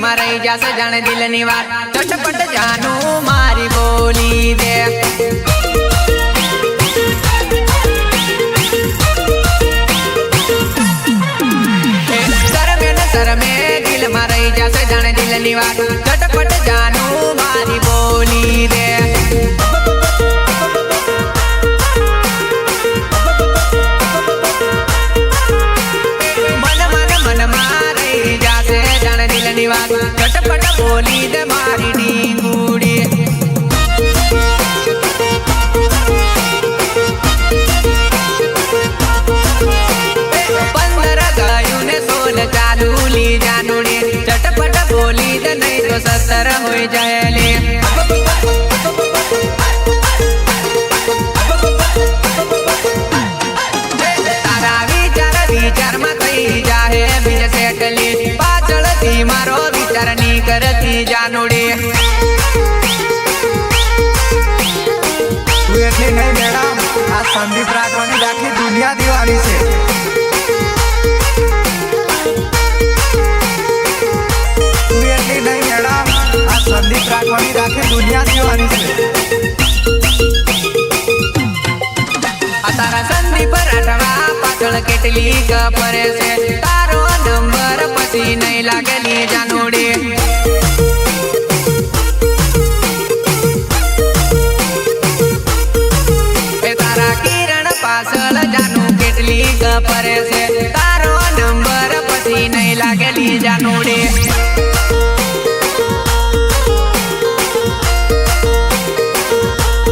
में रही जासे जाने दिल नी बात चटपट जानू मारी बोली दे सर में दिल में रही जासे जाने दिल नी बात चटपट जानू मारी बोली दे चटपट बोली दे मारी ढींगूड़ी 15 गायों ने 16 चालू ली जानूड़ी चटपट बोली दे नहीं तो 17 हो जाए तारा विचार में थई जाए बीज सेटली पाचड़ती मारो विचार नहीं करती जानूड़ी तू एटली नहीं मैडम आ संदीप राठवानी आखी दुनिया दीवानी से तू एटली नहीं मैडम आ संदीप राठवानी आखी दुनिया दीवानी से तारा संदीप राठवा पाचड़ केटली कपरे से तारो नंबर पसी नहीं लागली जानूड़ी तारा किरण पासल जानू केटली कपरे से तारो नंबर पसी नहीं लागली जानूड़ी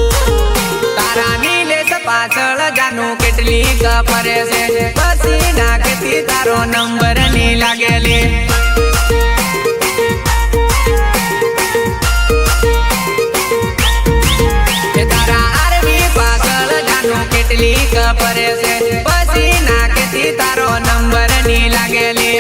तारा नीलेश पासल जानू केटली कपरे से पसी नाखती तारो नंबर नहीं लागली तारा आरवी पासल जानू केटली कपरे से पसी नाखती तारो नंबर नहीं लागली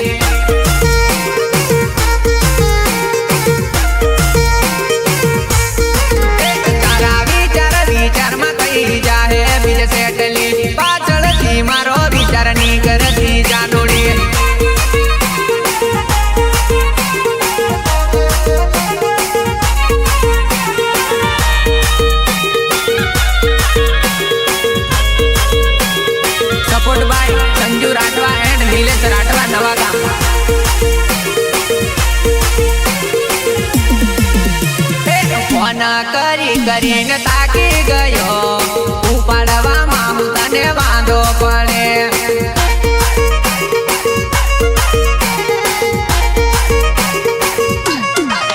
तारा विचार में थई जाए बीज सेटली पाचड़ती मारो विचार नहीं करती जानूड़ी support by Sanju Rathwa and Nilesh Rathwa Nava Gam phone करी न ताकी गयो उपाड़वा माहू तने वांधो पड़े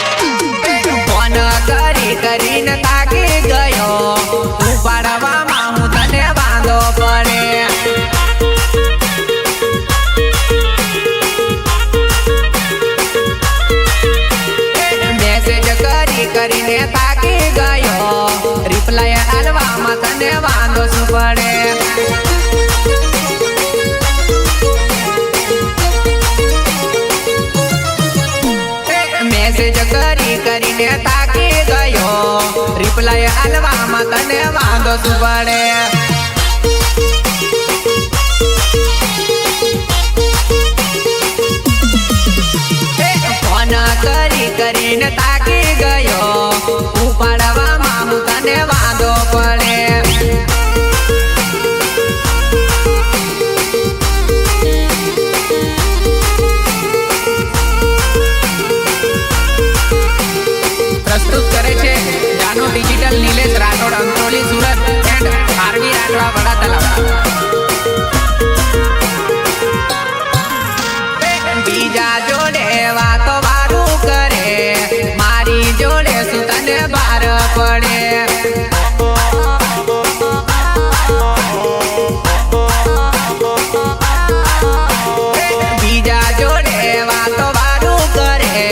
फोन करी न ताकी गयो उपाड़वा माहू तने वांधो पड़े मैसेज કરીને તાકી ગયો રિપ્લાય આલવામાં તને વાંધો શું પડે મેસેજ કરીને તાકી ગયો રિપ્લાય આલવામાં તને વાંધો શું પડે फोन કરીને તાકી ગયો ઉપાડવા મામુ તને વાંધો પડે प्रस्तुत करे છે જાનો ડિજિટલ નીલેશ રાઠોડ અંત્રોલી સુરત એન્ડ આરવી રાઠવા વડા તલાવ બીજા જોડે વાતો વારું કરે મારી જોડે શું તને બાર પડે બીજા જોડે વાતો વારું કરે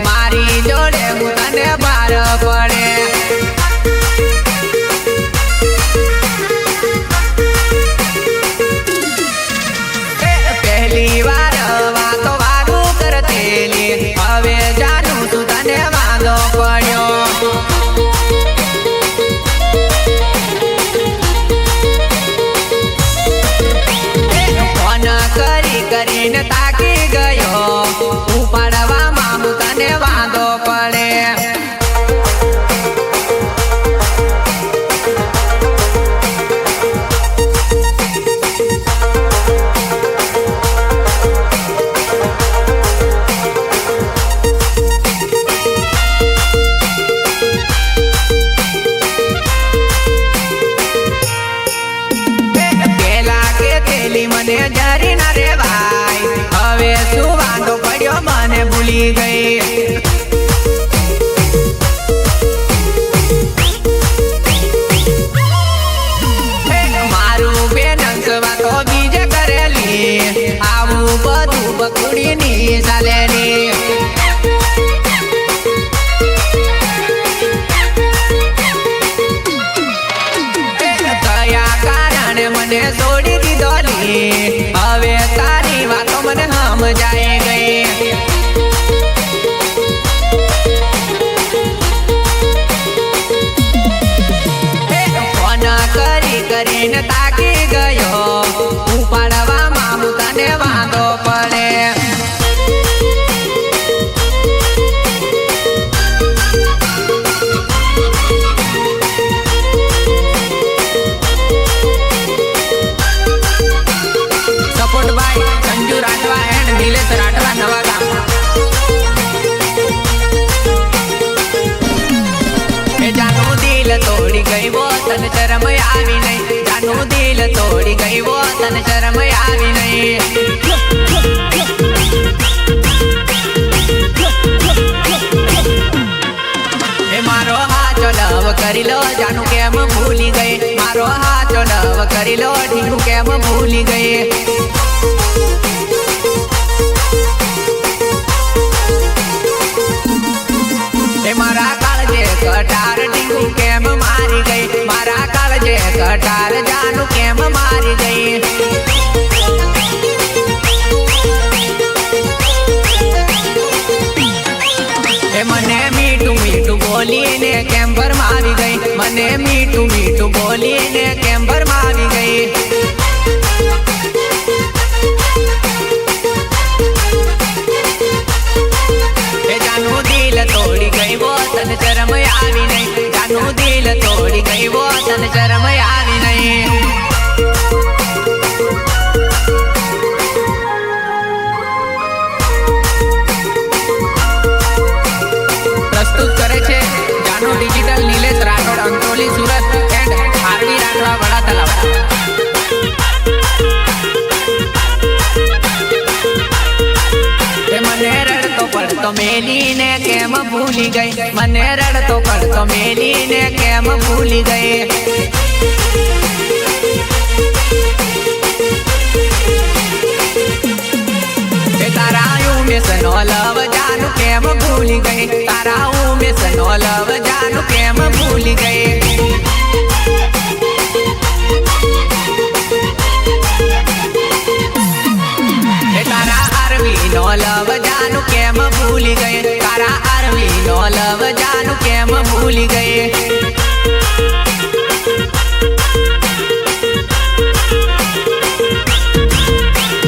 મારી જોડે હું તને બાર પડે પહેલી વાર વાતો વારું ભૂલી ગઈ મારું બેનંસ વાતો બીજે કરેલી આવું બધું બકુડીની ચાલેલી કયા કારણે મને છોડી દીધોલી હવે તારી વાતો મને સમજાય ગઈ કરીને તાકી ગયો ઉપાડવામાં હું તને વાંધો પડે support by Sanju Rathwa and Nilesh Rathwa Nava Gam જાનું દિલ તોડી ગઈ વો તને શરમ આવી નહીં જાનું દિલ તોડી ગઈ વો તને શરમ આવી નહીં એ મારો હાચો લવ કરી લો જાનું કેમ ભૂલી ગઈ મારો હાચો લવ કરી લો ઢીંગુ કેમ ભૂલી ગઈ મારા કાળજે કટાર ટીંગુ કેમ મારી ગઈ મારા કાળજે કટાર જાનું કેમ મારી ગઈ મને મીઠું મીઠું બોલીને કેમ ભરમાવી ગઈ મને મીઠું મીઠું બોલીને કેમ ભરમાવી ગઈ તોડી ગઈ વો તને શરમ આવી નહીં જાનું દિલ તોડી ગઈ વો તને શરમ આવી નહીં પ્રસ્તુત કરે છે જાનું ડિજિટલ નિલેશ રાઠોડ અંત્રોલી સુરત એન્ડ આરવી રાઠવા વડા તલાવ મને રડતો પડતો મેલીને કેમ ભૂલી ગઈ મને રડતો પડતો મેલીને કેમ ભૂલી ગઈ તારા ઉમેશ નો લવ જાનું કેમ ભૂલી ગઈ તારા ઉમેશ નો લવ જાનું કેમ ભૂલી ગઈ તારા આરવી નો લવ જાનું કેમ ભૂલી ગઈ તારા આરવી નો લવ જાનું કેમ ભૂલી ગઈ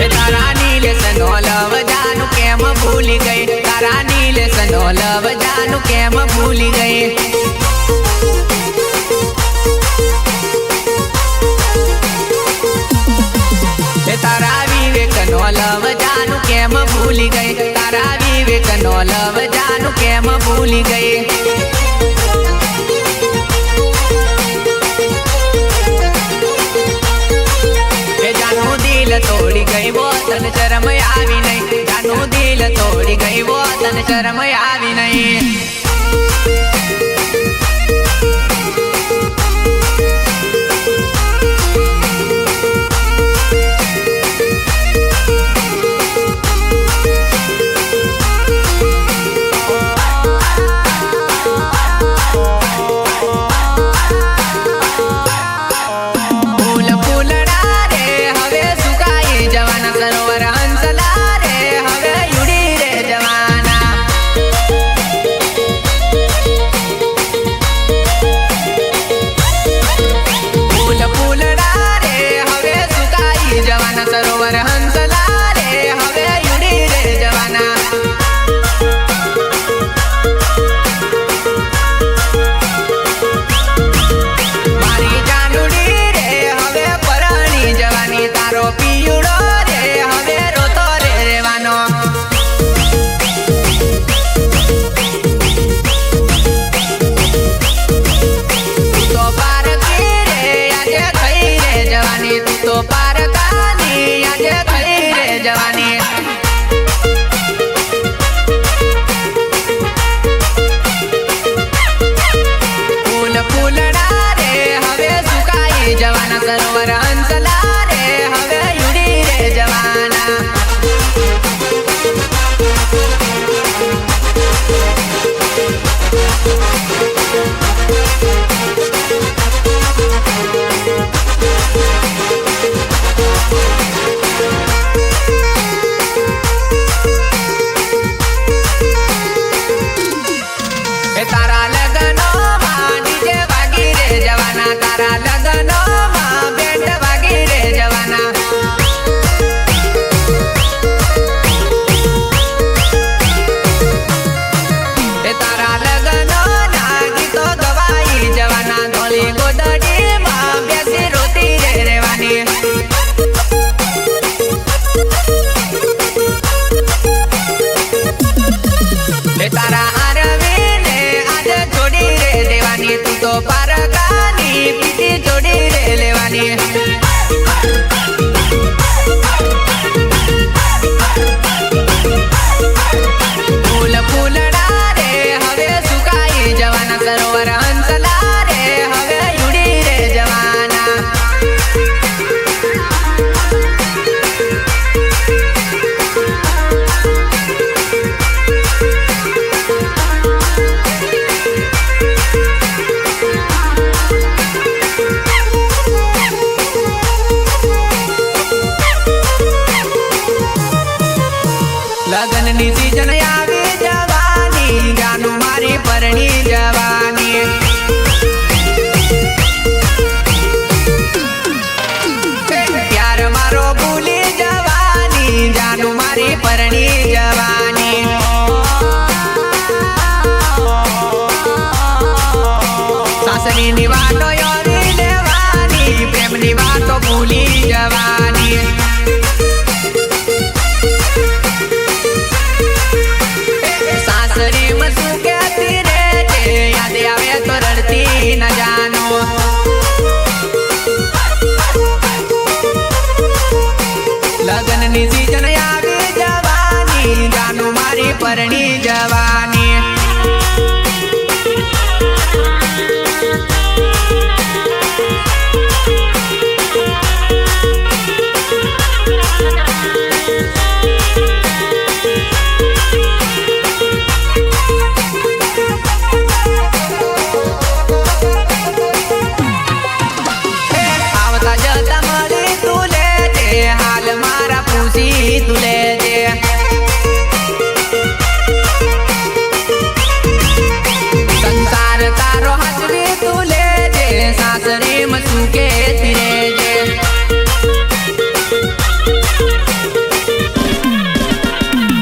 તારા નીલેશ નો લવ જાનું કેમ ભૂલી ગઈ તારા નીલેશ નો લવ જાનું કેમ ભૂલી ગઈ તારા વિવેક નો લવ જાનું કેમ ભૂલી ગઈ તારા વિવેક નો લવ જાનું કેમ ભૂલી ગઈ જાનું દિલ તોડી ગઈ વો તને શરમ આવી નહીં જાનું દિલ તોડી ગઈ વો તને શરમ આવી નહીં લગનની સીઝન આવી જવાની જાનું મારી પરણી જવાની પ્યાર મારો ભૂલી જવાની જાનું મારી પરણી જવાની સાસરીની વાતો યોરી લેવાની પ્રેમની વાતો ભૂલી જવાની સાસરીમાં શું કહેતી રે છે યાદ આવે તો રડતી ન જાનો લગનની સીઝન આવી જવાની જાનું મારી પરણી જવાની આવતા જતા મળી તું લેજે હાલ મારા પૂછી તું લેજે સંસાર તારો હાચવી તું લેજે સાસરીમાં શું કહેતી રહેજે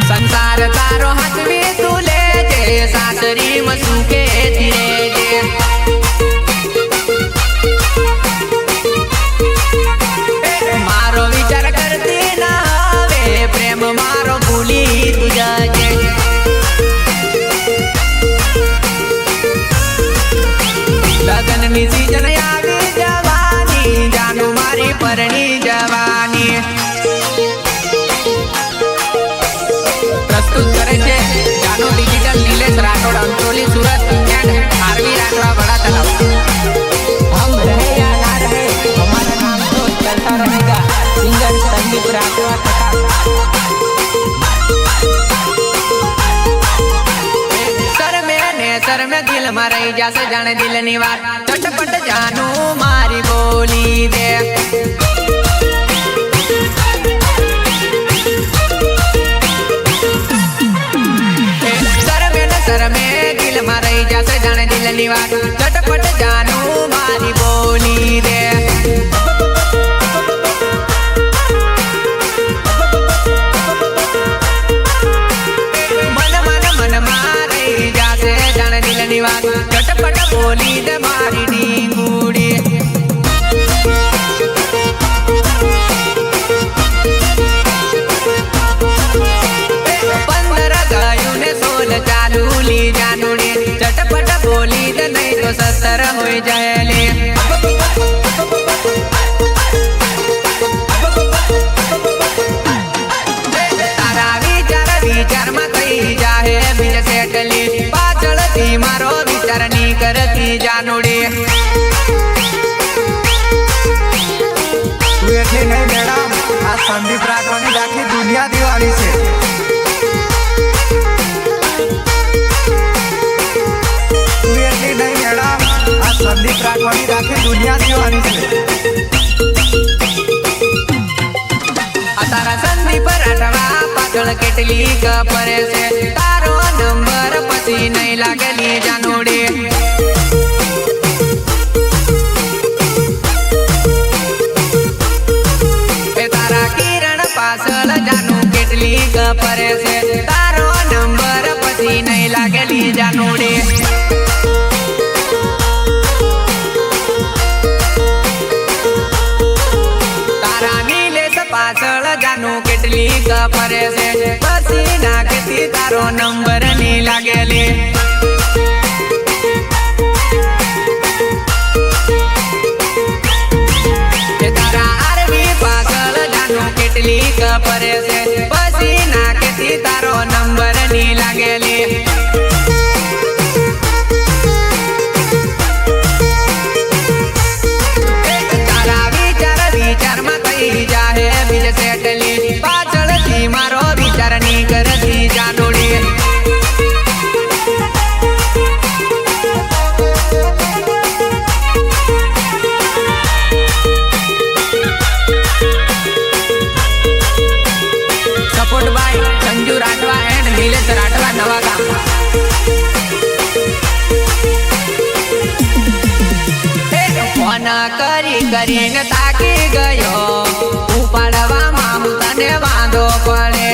સંસાર તારો હાચવી તું લેજે સાસરીમાં શું કહેતી રહેજે મારો વિચાર કરતી ના હવે પ્રેમ મારો ભૂલી તું જાજે લગનની સીઝન આવી જવાની જાનું મારી પરણી જવાની પ્રસ્તુત કરે છે જાનુ ડિજિટલ નીલેશ રાઠોડ અંત્રોલી સુરત એન્ડ આરવી રાઠવા બડા તલાવ हम रहे या ना रहे हमारा नाम तो चलता रहेगा सिंगर संदीप राठवा सर में दिल में रही जैसे जाने दिल ની વાત ચટપટ જાનું મારી બોલી દે सर में दिल में रही जैसे जाने दिल ની વાત ચટપટ જાનું મારી બોલી દે ની વાત ચટપટ બોલી દે મારી ડીંગુડી पंद्रह गायों ने 16 चालू ली जानुड़ी चटपट बोली दे नहीं तो 17 हो जाएले तारा विचार में कई जाहे बीज सेटली पाचड़ती मारो विचार नहीं करती जानुड़ी તું એટલી નહીં મેડમ આ સંદીપ રાઠવાની આખી દુનિયા દીવાની છે તું એટલી નહીં મેડમ આ સંદીપ રાઠવાની આખી દુનિયા દીવાની છે તારા સંદીપ રાઠવા પાછળ કેટલી કપરે છે તારો નંબર પછી નહીં લાગેલી જાનુડી તારા કિરણ પાછળ જાનું કેટલી કપરે છે તારો નંબર પછી નહીં લાગેલી જાનુડી તારા નીલેશ પાછળ જાનું કેટલી કપરે છે પછી નાખતી તારો નંબર નહીં લાગેલી તારા આરવી પાછળ જાનું કેટલી કપરે છે પછી નાખતી તારો નંબર નહીં લાગેલી તારા વિચાર માં કઈ જાહે બીજ સેટલી પાછળથી મારો વિચાર નવા ગામ ફોન કરીને તાકી ગયો ઉપાડવામાં હું તને વાંધો પડે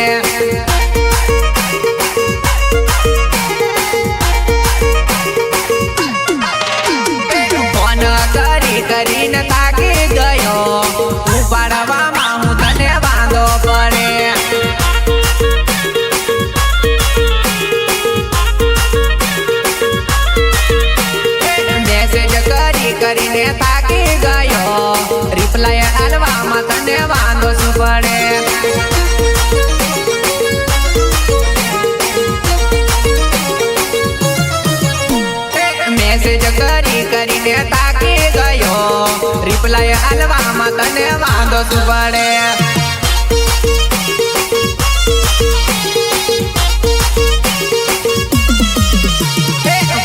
ફોન કરીને તાકી ગયો ઉપાડવામાં હું તને વાંધો પડે કરીને તાકી ગયો રિપ્લાય આલવામાં તને વાંધો શું પડે મેસેજ કરીને તાકી ગયો રિપ્લાય આલવામાં તને વાંધો શું પડે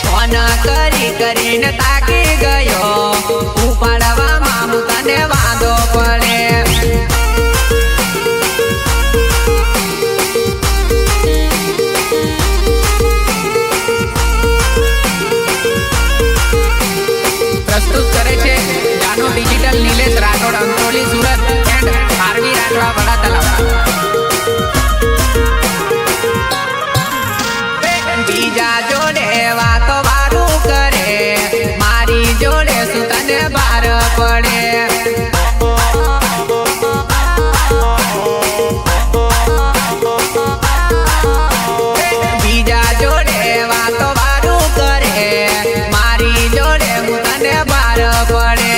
ફોન કરીને તાકી ગયો ઉપાડવામાં હું તને વાંધો પડે પ્રસ્તુત કરે છે જાનુ ડિજિટલ નિલેશ રાઠોડ અંત્રોલી સુરત એન્ડ આરવી રાઠવા વડા તલાવ બીજા જોડે વાતો વારું કરે મારી જોડે શું તને બાર પડે બીજા જોડે વાતો વારું કરે મારી જોડે હું તને બાર પડે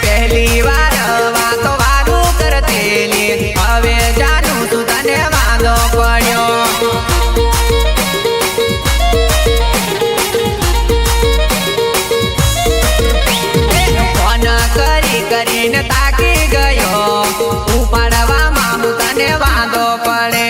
પહેલી વાર વાતો વારું કરતેલી હવે જાનું તું તને વાંધો પડ્યો ફોન કરીને તાકી ગયો ઉપાડવામાં હું તને વાંધો પડે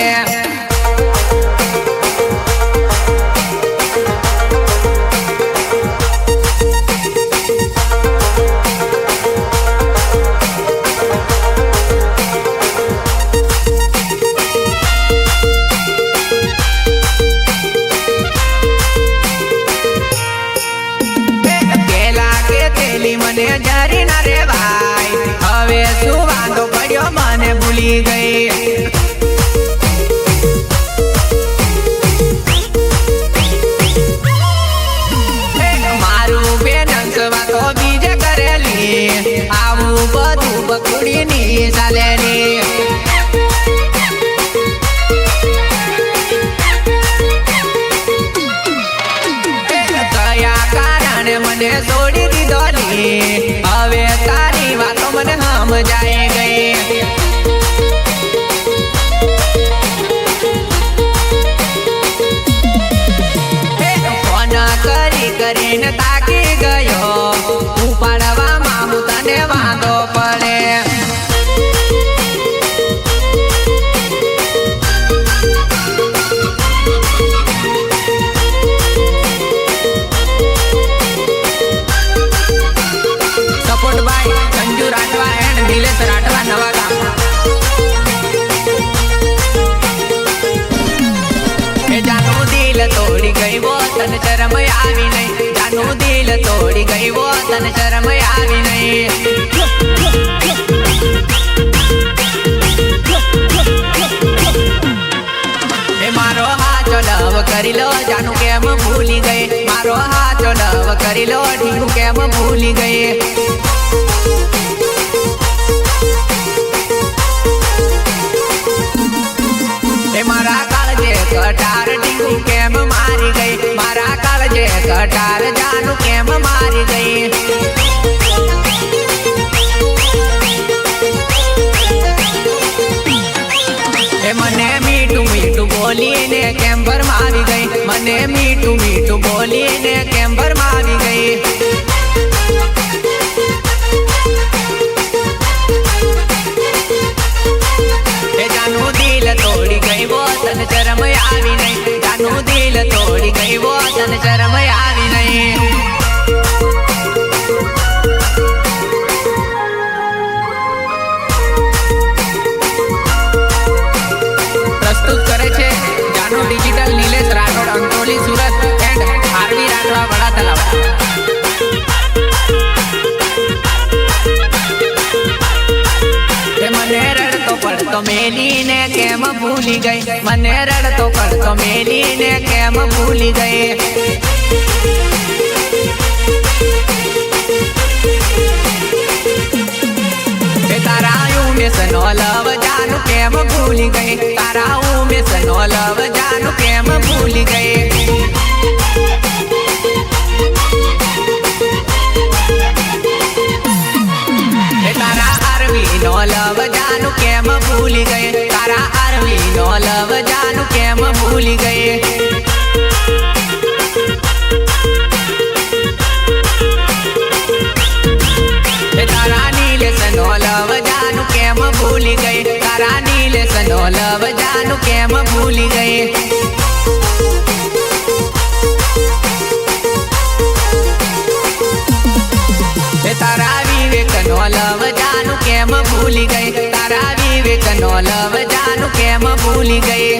મને જરી ના રે ભાઈ હવે શું વાંધો પડ્યો મને ભૂલી ગઈ મારું બેનન્સ વાતો બીજે કરેલી આવું બધું બકુડી ની ચાલેલી કયા કારણે મને છોડી દીધો હવે તારી વાતો મને સમજાઈ ગઈ ફોન કરીને તાકી ગયો ઉપાડવામાં હું તને વાંધો પડે support by Sanju Rathwa and Nilesh Rathwa Nava Gam એ જાનું દિલ તોડી ગઈ વો તને શરમ આવી નહીં જાનું દિલ તોડી ગઈ વો તને શરમ આવી નહીં એ મારો હાચો લવ કરી લો જાનું કેમ ભૂલી ગઈ મારો હાચો લવ કરી લો ઢીંગુ કેમ ભૂલી ગઈ મારા કાળજે કટાર ઢીંગુ કેમ મારી ગઈ મારા કાળજે કટાર જાનું કેમ મારી ગઈ મને મીઠું મીઠું બોલીને કેમ ભરમાવી ગઈ મને મીઠું મીઠું બોલીને કેમ ભરમાવી ગઈ જાનું દિલ તોડી ગઈ વો તને શરમ આવી નહીં જાનું દિલ તોડી ગઈ વો તને શરમ આવી નહીં કરતો મેલીને કેમ ભૂલી ગઈ, મને રડતો કરતો મેલીને કેમ ભૂલી ગઈ. તારા ઉમેશ નો લવ જાનું કેમ ભૂલી ગઈ, તારા ઉમેશ નો લવ જાનું કેમ ભૂલી ગઈ. તારા આરવી નો લવ જાનું કેમ ભૂલી ગઈ, તારા આરવી નો લવ જાનું કેમ ભૂલી ગઈ. તારા નીલેશ નો લવ જાનું કેમ ભૂલી ગઈ, તારા નીલેશ નો લવ જાનું કેમ ભૂલી ગઈ. તારા વિવેક નો લવ જાનું કેમ ભૂલી ગઈ, તારા વિવેક નો લવ જાનું કેમ ભૂલી ગઈ.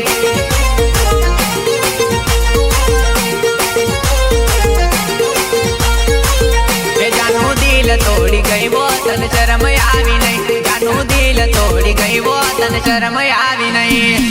જાનું દિલ તોડી ગઈ વો તન શરમ આવી નહીં, જાનું દિલ તોડી ગઈ વો તન શરમ આવી નહીં.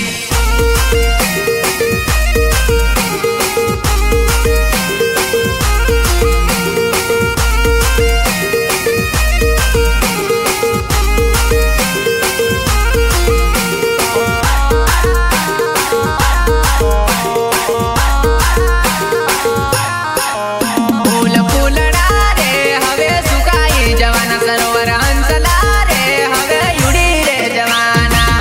સરોવર હંસલા રે હવે યુડી રે જવાના.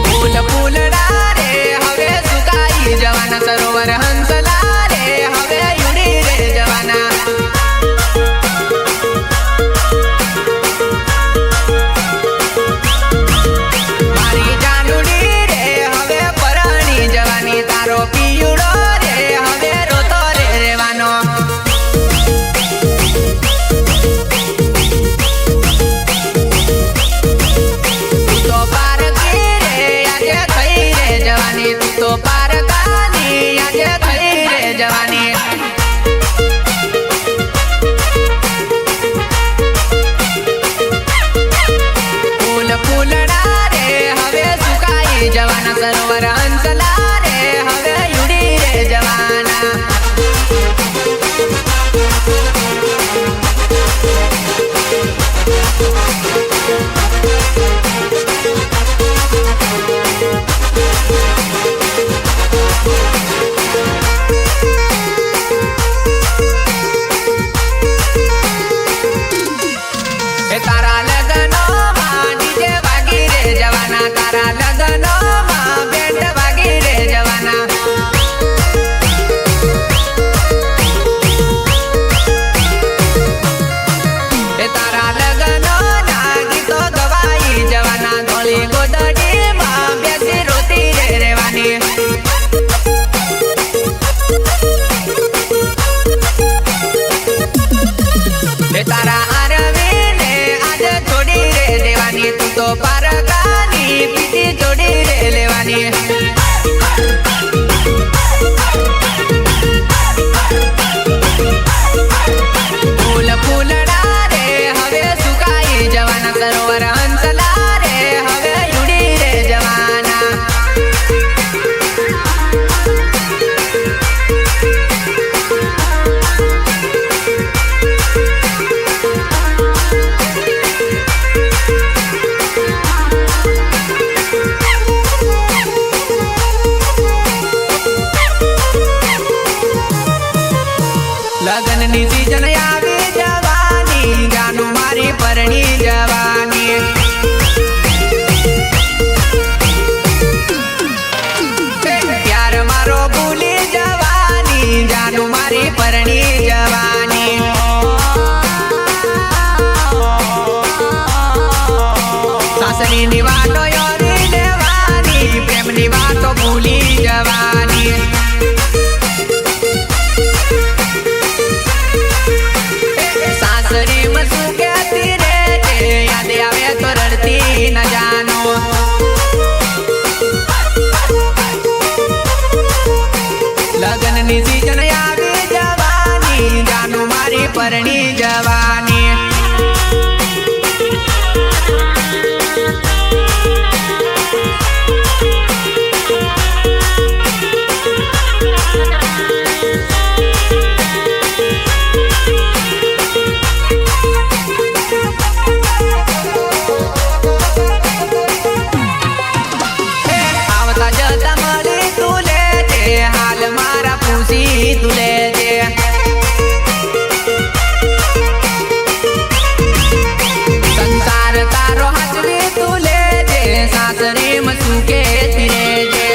ફૂલ ફૂલડા રે હવે સુકાઈ જવાના, સરોવર હંસલા રે હવે યુડી રે જવાના. મારી જાનુડી રે હવે પરણી જવાની, તારો પિયુડો તો પારકાની આજે થઈ રે જવાની. ફૂલ ફૂલડા રે હવે સુકાઈ જવાના, સરોવર હંસલા રે હવે યુડી રે જવાના. તારા લગનમાં ડીજે વાગી રે જવાના, તારા લગનમાં બેન્ડ વાગી રે જવાના. તારા લગનના ગીતો ગવાઈ જવાના, ધોળી ગોદડીમાં બેસી રોતી રે રેવાની. તારા આરવીને આજે છોડી રે દેવાની, તું તો પારકાની પીટી જોડી રે લેવાની. ફૂલ ફૂલડા રે હવે સુકાઈ જવાના, સરોવર હંસલા રે હવે યુડી રે જવાના. લગનની સીઝન આવી જવાની, જાનું મારી પરણી જવાની. પ્યાર મારો ભૂલી જવાની, જાનું મારી પરણી જવાની. સાસરીની વાતો યોરી લેવાની, પ્રેમની વાતો ભૂલી જવાની. સાસરીમાં શું કહેતી રે યાદ આવે તો રડતી ન જાનો. લગનની સીઝન આવી જવાની, જાનું મારી પરણી જ લેજે સંસાર તારો હાચવી તું લેજે સાસરીમાં સુખેથી રહેજે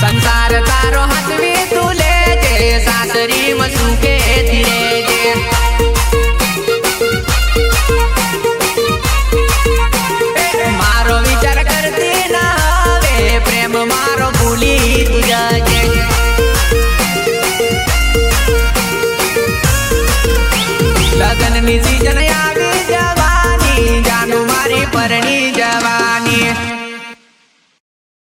સંસાર તારો હાચવી તું લેજે સાસરીમાં સુખેથી રહેજે મારો વિચાર કરતી ના હવે પ્રેમ મારો ભૂલી તું જાજે લગનની સીઝન આવી જવાની જાનું મારી પરણી